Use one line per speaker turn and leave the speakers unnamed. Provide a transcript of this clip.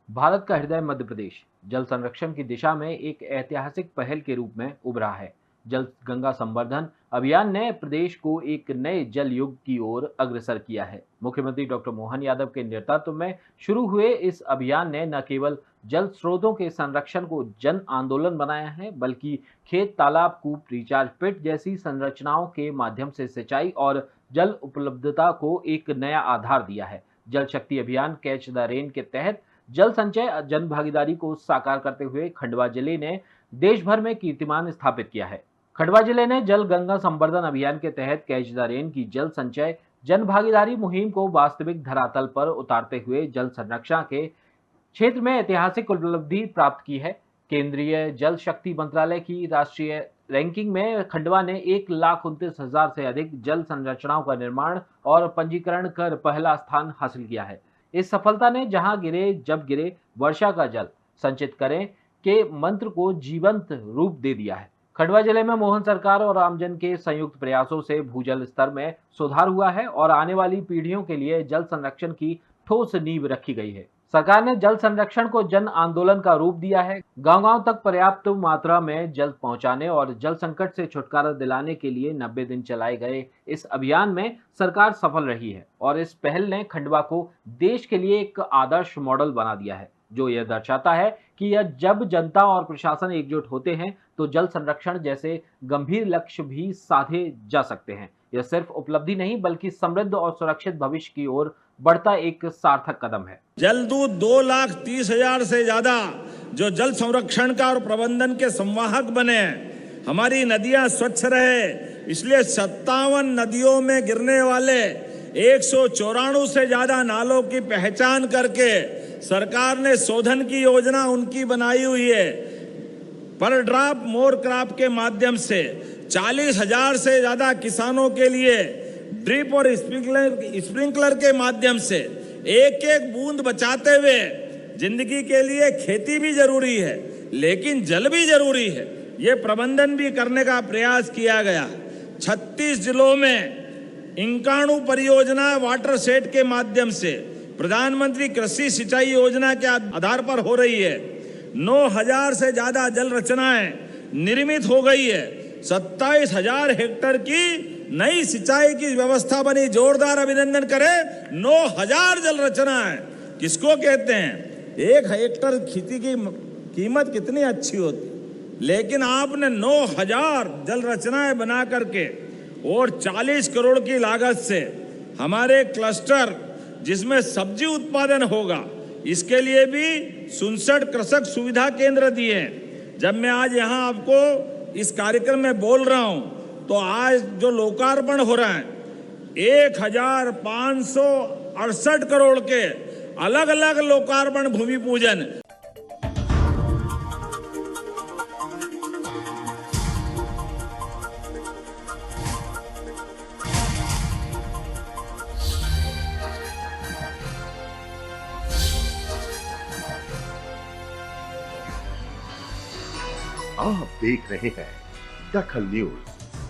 भारत का हृदय मध्य प्रदेश जल संरक्षण की दिशा में एक ऐतिहासिक पहल के रूप में उभरा है। जल गंगा संवर्धन अभियान ने प्रदेश को एक नए जल युग की ओर अग्रसर किया है। मुख्यमंत्री डॉक्टर मोहन यादव के नेतृत्व में शुरू हुए इस अभियान ने न केवल जल स्रोतों के संरक्षण को जन आंदोलन बनाया है, बल्कि खेत, तालाब, कूप, रिचार्ज पिट जैसी संरचनाओं के माध्यम से सिंचाई और जल उपलब्धता को एक नया आधार दिया है। जल शक्ति अभियान कैच द रेन के तहत जल संचय जन भागीदारी को साकार करते हुए खंडवा जिले ने देश भर में कीर्तिमान स्थापित किया है। खंडवा जिले ने जल गंगा संवर्धन अभियान के तहत कैच द रेन की जल संचय जन भागीदारी मुहिम को वास्तविक धरातल पर उतारते हुए जल संरक्षण के क्षेत्र में ऐतिहासिक उपलब्धि प्राप्त की है। केंद्रीय जल शक्ति मंत्रालय की राष्ट्रीय रैंकिंग में खंडवा ने 1,29,000 से अधिक जल संरचनाओं का निर्माण और पंजीकरण कर पहला स्थान हासिल किया है। इस सफलता ने जहां गिरे जब गिरे वर्षा का जल संचित करें के मंत्र को जीवंत रूप दे दिया है। खंडवा जिले में मोहन सरकार और आमजन के संयुक्त प्रयासों से भूजल स्तर में सुधार हुआ है और आने वाली पीढ़ियों के लिए जल संरक्षण की ठोस नींव रखी गई है। सरकार ने जल संरक्षण को जन आंदोलन का रूप दिया है। गांव-गांव तक पर्याप्त मात्रा में जल पहुंचाने और जल संकट से छुटकारा दिलाने के लिए 90 दिन चलाए गए इस अभियान में सरकार सफल रही है और इस पहल ने खंडवा को देश के लिए एक आदर्श मॉडल बना दिया है, जो यह दर्शाता है कि जब जनता और प्रशासन एकजुट होते हैं तो जल संरक्षण जैसे गंभीर लक्ष्य भी साधे जा सकते हैं। यह सिर्फ उपलब्धि नहीं, बल्कि समृद्ध और सुरक्षित भविष्य की ओर बढ़ता एक सार्थक कदम है।
जलदूत 2,30,000 से ज्यादा जो जल संरक्षण का और प्रबंधन के संवाहक बने, हमारी नदियां स्वच्छ रहे, इसलिए 57 नदियों में गिरने वाले 194 से ज्यादा नालों की पहचान करके सरकार ने शोधन की योजना उनकी बनाई हुई है। पर ड्रॉप मोर क्रॉप के माध्यम से 40,000 से ज्यादा किसानों के लिए ड्रिप और स्प्रिंकलर के माध्यम से एक एक बूंद बचाते हुए, जिंदगी के लिए खेती भी जरूरी है लेकिन जल भी जरूरी है, ये प्रबंधन भी करने का प्रयास किया गया। 36 जिलों में 91 परियोजना वाटर सेट के माध्यम से प्रधानमंत्री कृषि सिंचाई योजना के आधार पर हो रही है। 9,000 से ज्यादा जल रचनाएं निर्मित हो गई है। 27,000 हेक्टेयर की नई सिंचाई की व्यवस्था बनी। जोरदार अभिनंदन करें। 9,000 जल रचनाएं किसको कहते हैं? 1 हेक्टेयर खेती की कीमत कितनी अच्छी होती, लेकिन आपने 9,000 जल रचनाएं बना करके और 40 करोड़ की लागत से हमारे क्लस्टर जिसमें सब्जी उत्पादन होगा, इसके लिए भी 67 कृषक सुविधा केंद्र दिए। जब मैं आज यहाँ आपको इस कार्यक्रम में बोल रहा हूँ तो आज जो लोकार्पण हो रहा है 1,568 करोड़ के अलग अलग लोकार्पण भूमि पूजन।
आप देख रहे हैं दखल न्यूज।